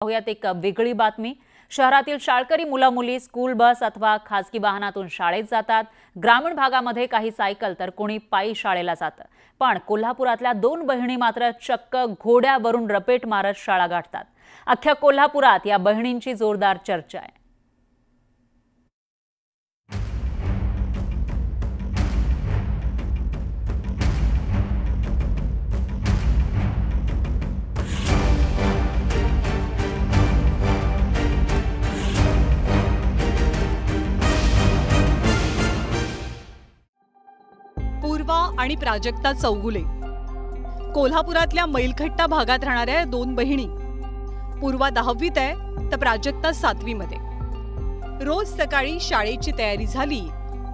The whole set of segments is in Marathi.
पाहूयात एक वेगळी बातमी। शहरातील शाळकरी मुला-मुली स्कूल बस अथवा खासगी वाहनातून शाळेत जातात। ग्रामीण भागामध्ये काही सायकल तर कोणी पायी शाळेला जातं। पण कोल्हापुरातल्या दोन बहिणी मात्र चक्क घोड्यावरून रपेट मारत शाळा गाठतात। अख्ख्या कोल्हापुरात या बहिणींची जोरदार चर्चा आहे। पूर्वा आणि प्राजक्ता चौगुले कोल्हापुरातल्या मैलखट्टा भागात राहणाऱ्या दोन बहिणी। पूर्वा 10वीत आहे तर प्राजक्ता 7वी मध्ये। रोज सकाळी शाळेची तयारी झाली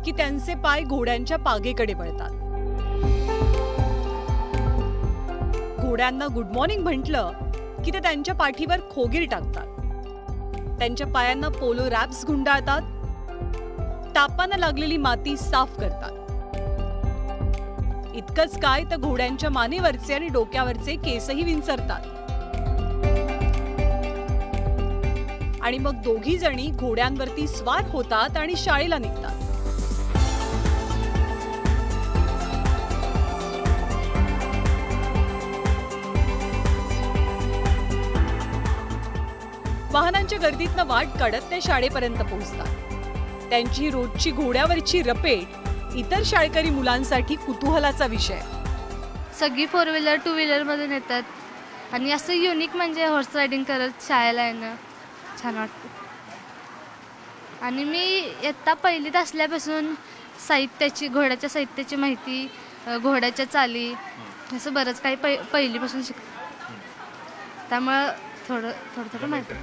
की त्यांचे पाय घोड्यांच्या पागेकडे वळतात। घोड्यांना गुड मॉर्निंग म्हटलं की ते त्यांच्या पाठीवर खोगीर टाकतात। त्यांच्या पायांना पोलो रॅप्स गुंडाळतात। तापानं लागलेली माती साफ करतात। इतकंच काय तर घोड्यांच्या मानेवरचे आणि डोक्यावरचे केसही विंचरतात। आणि मग दोघी जणी घोड्यांवरती स्वार होतात आणि शाळेला निघतात। वाहनांच्या गर्दीतनं वाट काढत ते शाळेपर्यंत पोहोचतात। त्यांची रोजची घोड्यावरची रपेट इतर शाळकरी मुलांसाठी कुतूहलाचा विषय। सगळी 4 व्हीलर 2 व्हीलर मधून येतात आणि असं युनिक म्हणजे हॉर्स रायडिंग करत शाळेला येणं छान वाटतं। आणि मी इयत्ता पहिलीत असल्यापासून साहित्याची घोड्याच्या साहित्याची माहिती, घोड्याच्या चाली असं बरंच काही पहिलीपासून शिकतो। त्यामुळे थोडं माहिती।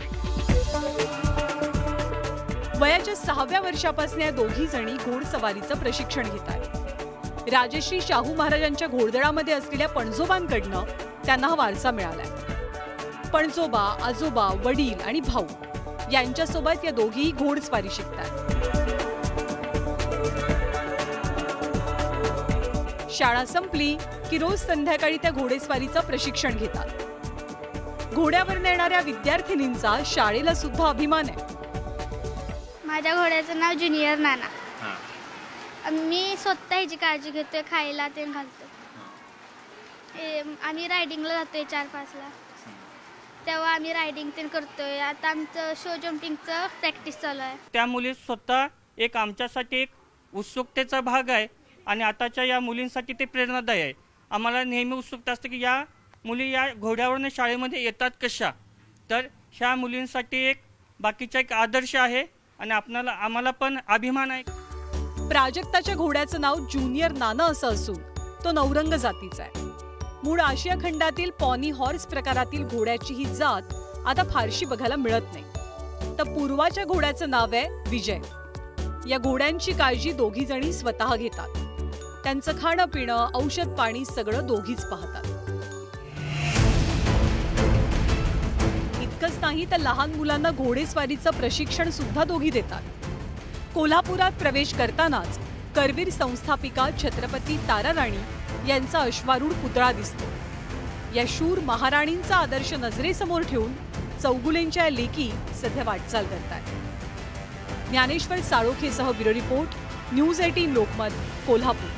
वयाच्या 6व्या वर्षापासून या दोघी जणी घोडसवारीचं प्रशिक्षण घेत आहेत। राजश्री शाहू महाराजांच्या घोडदळामध्ये असलेल्या पणजोबांकडनं त्यांना हा वारसा मिळालाय। पणजोबा, आजोबा, वडील आणि भाऊ यांच्यासोबत या दोघीही घोडस्वारी शिकतात। शाळा संपली की रोज संध्याकाळी त्या घोडेस्वारीचं प्रशिक्षण घेतात। घोड्यावर येणाऱ्या विद्यार्थिनींचा शाळेला सुद्धा अभिमान आहे। माझ्या घोड्याचं नाव ज्युनियर नाना। मी स्वतः ह्याची काळजी घेतोय, खायला ते घालतो। आम्ही रायडिंगला जातोय 4-5 ला, तेव्हा आम्ही रायडिंग ते करतोय। आता आमचं शो जम्पिंगचं प्रॅक्टिस चालू आहे। त्या मुली स्वतः एक आमच्यासाठी एक उत्सुकतेचा भाग आहे आणि आताच्या या मुलींसाठी ते प्रेरणादायी आहे। आम्हाला नेहमी उत्सुकता असते की या मुली या घोड्यावरून शाळेमध्ये येतात कशा, तर ह्या मुलींसाठी एक बाकीचा एक आदर्श आहे आणि आम्हाला पण अभिमान आहे। प्राजक्ताच्या घोड्याचं नाव ज्युनियर नाना असं असून तो नवरंग जातीचा आहे। मूळ आशिया खंडातील पॉनी हॉर्स प्रकारातील घोड्याची ही जात आता फारशी बघायला मिळत नाही। तर पूर्वाच्या घोड्याचं नाव आहे विजय। या घोड्यांची काळजी दोघी जणी स्वतः घेतात। त्यांचं खाणं पिणं, औषध पाणी सगळं दोघीच पाहतात। इतकंच नाही तर लहान मुलांना घोडेस्वारीचं प्रशिक्षण सुद्धा दोघी देतात। कोल्हापुरात प्रवेश करतानाच करवीर संस्थापिका छत्रपती ताराराणी यांचा अश्वारूढ पुतळा दिसतो। या शूर महाराणींचा आदर्श नजरेसमोर ठेवून चौगुलेंच्या लेकी सध्या वाटचाल करतात। ज्ञानेश्वर साळोखेसह bureau report, news 18 Lokmat, Kolhapur.